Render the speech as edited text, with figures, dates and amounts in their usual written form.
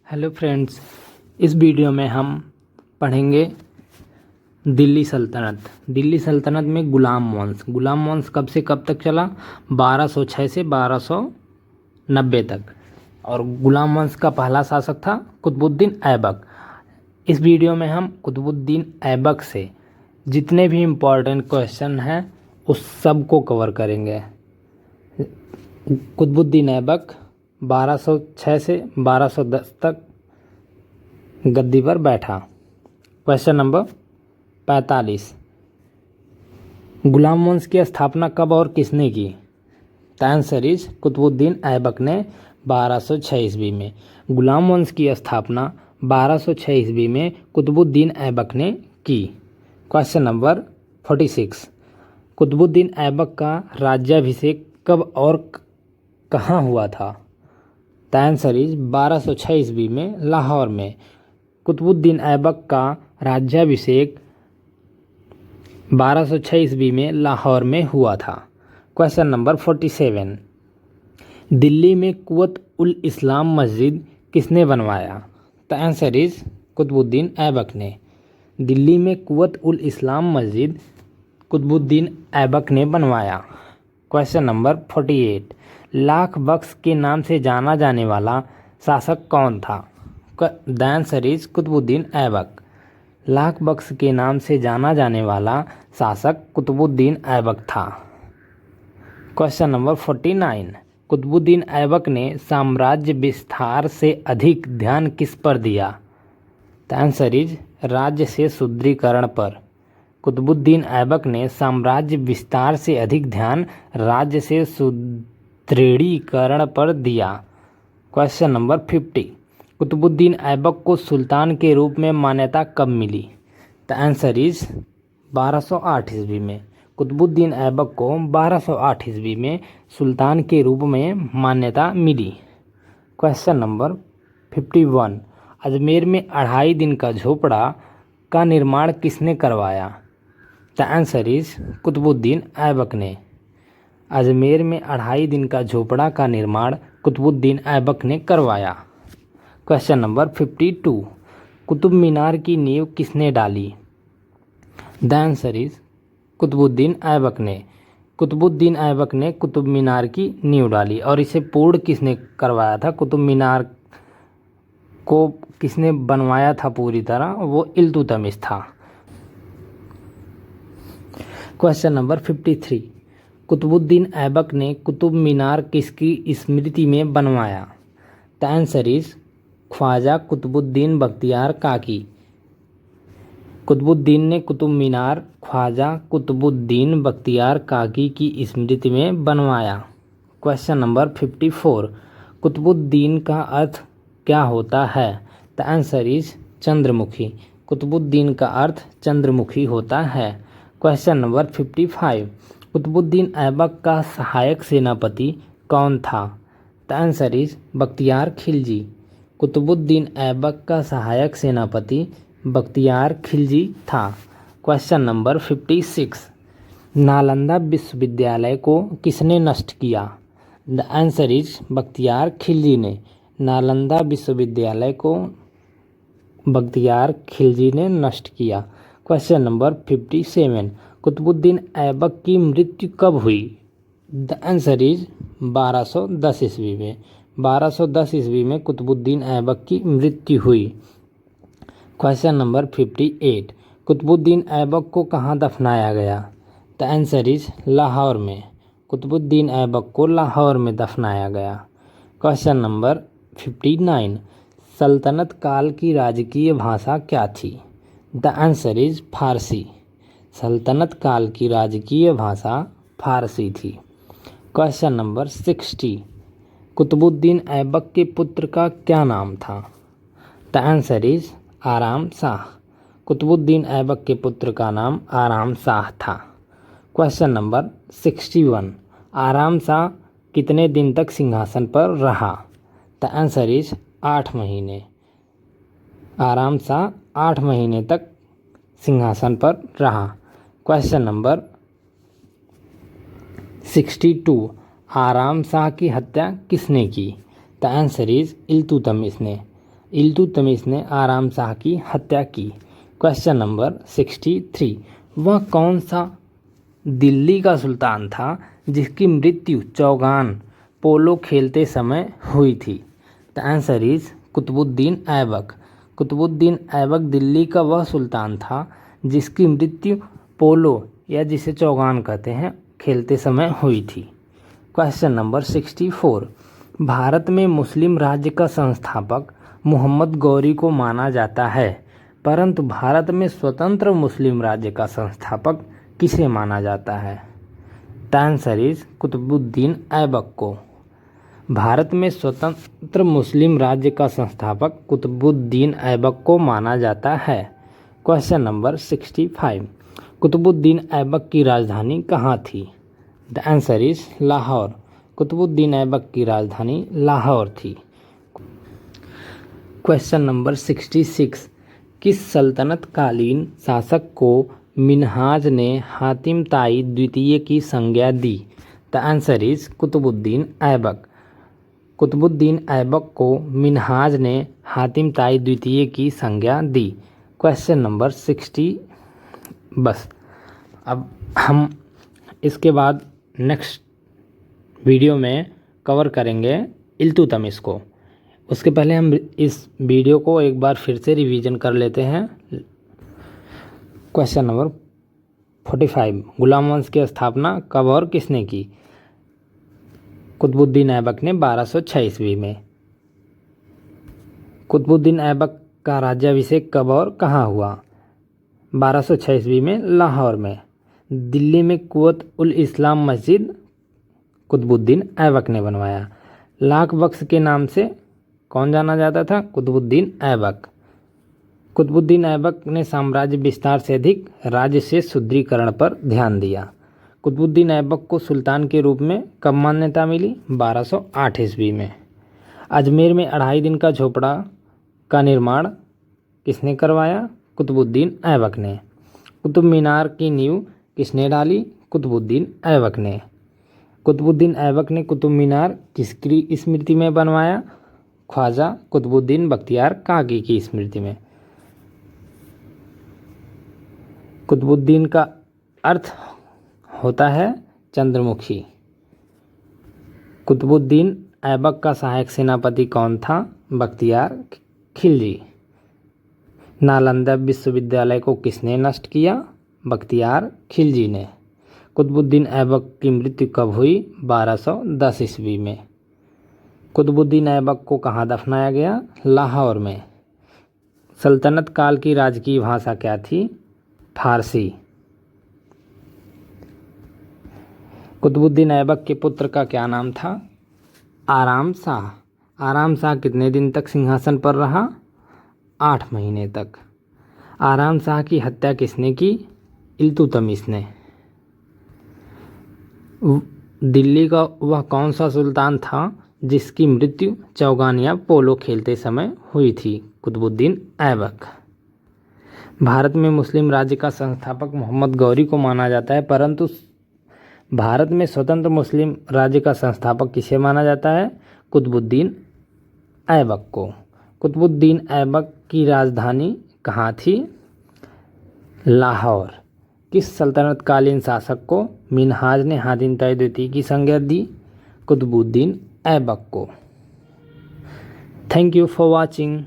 Hello friends, इस video में हम पढ़ेंगे दिल्ली सल्तनत। दिल्ली सल्तनत में गुलाम वंश कब से कब तक चला? 1206 से 1290 तक। और गुलाम वंश का पहला शासक था कुतुबुद्दीन ऐबक। इस वीडियो में हम कुतुबुद्दीन ऐबक से जितने भी इम्पोर्टेंट क्वेश्चन हैं उस सब को कवर करेंगे। कुतुबुद्दीन ऐबक 1206 से 1210 तक गद्दी पर बैठा। क्वेश्चन नंबर 45, गुलाम वंश की स्थापना कब और किसने की? The answer is Qutubuddin Aibak ने 1206 ईस्वी में। गुलाम वंश की स्थापना 1206 ईस्वी में कुतुबुद्दीन ऐबक ने की। क्वेश्चन नंबर 46, कुतुबुद्दीन ऐबक का राज्याभिषेक कब और कहाँ हुआ था? द आंसर इज 1206 ईस्वी में लाहौर में। कुतुबुद्दीन ऐबक का राज्याभिषेक 1206 ईस्वी में लाहौर में हुआ था। क्वेश्चन नंबर 47, दिल्ली में कुव्वत उल इस्लाम मस्जिद किसने बनवाया? The answer is Qutubuddin Aibak ने। दिल्ली में कुव्वत उल इस्लाम मस्जिद कुतुबुद्दीन ऐबक ने बनवाया। क्वेश्चन नंबर 48, लाख बख्श के नाम से जाना जाने वाला शासक कौन था? The answer is Qutubuddin Aibak. Lakh Bakhsh के नाम से जाना जाने वाला शासक कुतुबुद्दीन ऐबक था। क्वेश्चन नंबर 49, कुतुबुद्दीन ऐबक ने साम्राज्य विस्तार से अधिक ध्यान किस पर दिया? द आंसर इज राज्य से सुदृढ़ीकरण पर। कुतुबुद्दीन ऐबक ने साम्राज्य विस्तार से अधिक ध्यान राज्य से सुदृढ़ीकरण पर दिया। क्वेश्चन नंबर 50, कुतुबुद्दीन ऐबक को सुल्तान के रूप में मान्यता कब मिली? द आंसर इज 1208 ईस्वी में। कुतुबुद्दीन ऐबक को 1208 ईस्वी में सुल्तान के रूप में मान्यता मिली। क्वेश्चन नंबर 51, अजमेर में 2.5 दिन का झोपड़ा का निर्माण किसने करवाया? The answer is Qutubuddin Aibak ने। अजमेर में 2.5 दिन का झोपड़ा का निर्माण कुतुबुद्दीन ऐबक ने करवाया। क्वेश्चन नंबर 52, कुतुब मीनार की नींव किसने डाली? The answer is Qutubuddin Aibak ने। कुतुबुद्दीन ऐबक ने कुतुब मीनार की नींव डाली। और इसे पूर्ण किसने करवाया था? कुतुब मीनार को किसने बनवाया था पूरी तरह? वो इल्तुतमिश था। क्वेश्चन नंबर 53, कुतुबुद्दीन ऐबक ने कुतुब मीनार किसकी स्मृति में बनवाया? The answer is Khwaja Qutubuddin Bakhtiyar Kaki. Qutubuddin ने कुतुब मीनार ख्वाजा कुतुबुद्दीन बख्तियार काकी की स्मृति में बनवाया। क्वेश्चन नंबर 54, कुतुबुद्दीन का अर्थ क्या होता है? The answer is chandramukhi. Qutubuddin का अर्थ चंद्रमुखी होता है। क्वेश्चन नंबर 55, कुतुबुद्दीन ऐबक का सहायक सेनापति कौन था? The answer is Bakhtiyar Khilji. Qutubuddin Aibak का सहायक सेनापति बख्तियार खिलजी था। क्वेश्चन नंबर 56, नालंदा विश्वविद्यालय को किसने नष्ट किया? The answer is Bakhtiyar Khilji ने। नालंदा विश्वविद्यालय को बख्तियार खिलजी ने नष्ट किया। क्वेश्चन नंबर 57, कुतुबुद्दीन ऐबक की मृत्यु कब हुई? द आंसर इज 1210 ईस्वी में। 1210 ईस्वी में कुतुबुद्दीन ऐबक की मृत्यु हुई। क्वेश्चन नंबर 58, कुतुबुद्दीन ऐबक को कहाँ दफनाया गया? द आंसर इज लाहौर में। कुतुबुद्दीन ऐबक को लाहौर में दफनाया गया। क्वेश्चन नंबर 59, सल्तनत काल की राजकीय भाषा क्या थी? द आंसर इज फारसी। सल्तनत काल की राजकीय भाषा फारसी थी। क्वेश्चन नंबर 60, कुतुबुद्दीन ऐबक के पुत्र का क्या नाम था? द आंसर इज आराम शाह। कुतुबुद्दीन ऐबक के पुत्र का नाम आराम शाह था। क्वेश्चन नंबर 61, आराम शाह कितने दिन तक सिंहासन पर रहा? द आंसर इज 8 महीने। आराम शाह 8 महीने तक सिंहासन पर रहा। क्वेश्चन नंबर 62, आराम शाह की हत्या किसने की? द आंसर इज इल्तुतमिश ने। इल्तुतमिश ने आराम शाह की हत्या की। क्वेश्चन नंबर 63, वह कौन सा दिल्ली का सुल्तान था जिसकी मृत्यु चौगान पोलो खेलते समय हुई थी? The answer is Qutubuddin Aibak. Qutubuddin Aibak Delhi का वह सुल्तान था जिसकी मृत्यु पोलो या जिसे चौगान कहते हैं खेलते समय हुई थी। क्वेश्चन नंबर 64, भारत में मुस्लिम राज्य का संस्थापक मोहम्मद गौरी को माना जाता है, परंतु भारत में स्वतंत्र मुस्लिम राज्य का संस्थापक किसे माना जाता है? The answer is Qutubuddin Aibak को। भारत में स्वतंत्र मुस्लिम राज्य का संस्थापक कुतुबुद्दीन ऐबक को माना जाता है। क्वेश्चन नंबर 65, कुतुबुद्दीन ऐबक की राजधानी कहाँ थी? The answer is Lahore. Qutubuddin Aibak की राजधानी लाहौर थी। क्वेश्चन नंबर 66, किस सल्तनत कालीन शासक को मिन्हाज ने हातिम ताई द्वितीय की संज्ञा दी? The answer is Qutubuddin Aibak. Qutubuddin Aibak को मिन्हाज ने हातिम ताई द्वितीय की संज्ञा दी। क्वेश्चन नंबर 60, बस अब हम इसके बाद नेक्स्ट वीडियो में कवर करेंगे इल्तुतमिश को। उसके पहले हम इस वीडियो को एक बार फिर से रिवीजन कर लेते हैं। क्वेश्चन नंबर 45, गुलाम वंश की स्थापना कब और किसने की? कुतुबुद्दीन ऐबक ने 1206 ईस्वी में। कुतुबुद्दीन ऐबक का राज्याभिषेक कब और कहाँ हुआ? 1206 ईस्वी में लाहौर में। दिल्ली में कुवत उल इस्लाम मस्जिद कुतुबुद्दीन ऐबक ने बनवाया। लाख बख्श के नाम से कौन जाना जाता था? कुतुबुद्दीन ऐबक। कुतुबुद्दीन ऐबक ने साम्राज्य विस्तार से अधिक राज्य से सुदृढ़ीकरण पर ध्यान दिया। कुतुबुद्दीन ऐबक को सुल्तान के रूप में कब मान्यता मिली? 1208 ईस्वी में। अजमेर में 2.5 दिन का झोपड़ा का निर्माण किसने करवाया? कुतुबुद्दीन ऐबक ने। कुतुब मीनार की नींव किसने डाली? कुतुबुद्दीन ऐबक ने। कुतुबुद्दीन ऐबक ने कुतुब मीनार किसकी स्मृति में बनवाया? ख्वाजा कुतुबुद्दीन बख्तियार काकी की स्मृति में। कुतुबुद्दीन का अर्थ होता है चंद्रमुखी। कुतुबुद्दीन ऐबक का सहायक सेनापति कौन था? बख्तियार खिलजी। नालंदा विश्वविद्यालय को किसने नष्ट किया? बख्तियार खिलजी ने। कुतुबुद्दीन ऐबक की मृत्यु कब हुई? 1210 ईस्वी में। कुतुबुद्दीन ऐबक को कहाँ दफनाया गया? लाहौर में। सल्तनत काल की राजकीय भाषा क्या थी? फारसी। कुतुबुद्दीन ऐबक के पुत्र का क्या नाम था? आराम शाह। आराम शाह कितने दिन तक सिंहासन पर रहा? 8 महीने तक। आराम शाह की हत्या किसने की? इल्तुतमिश ने। दिल्ली का वह कौन सा सुल्तान था जिसकी मृत्यु चौगान या पोलो खेलते समय हुई थी? कुतुबुद्दीन ऐबक। भारत में मुस्लिम राज्य का संस्थापक मोहम्मद गौरी को माना जाता है, परंतु भारत में स्वतंत्र मुस्लिम राज्य का संस्थापक किसे माना जाता है? कुतुबुद्दीन ऐबक को। कुतुबुद्दीन ऐबक की राजधानी कहाँ थी? लाहौर। किस सल्तनत कालीन शासक को मिन्हाज ने हातिम ताई द्वितीय की संज्ञा दी? कुतुबुद्दीन ऐबक को। Thank you for watching.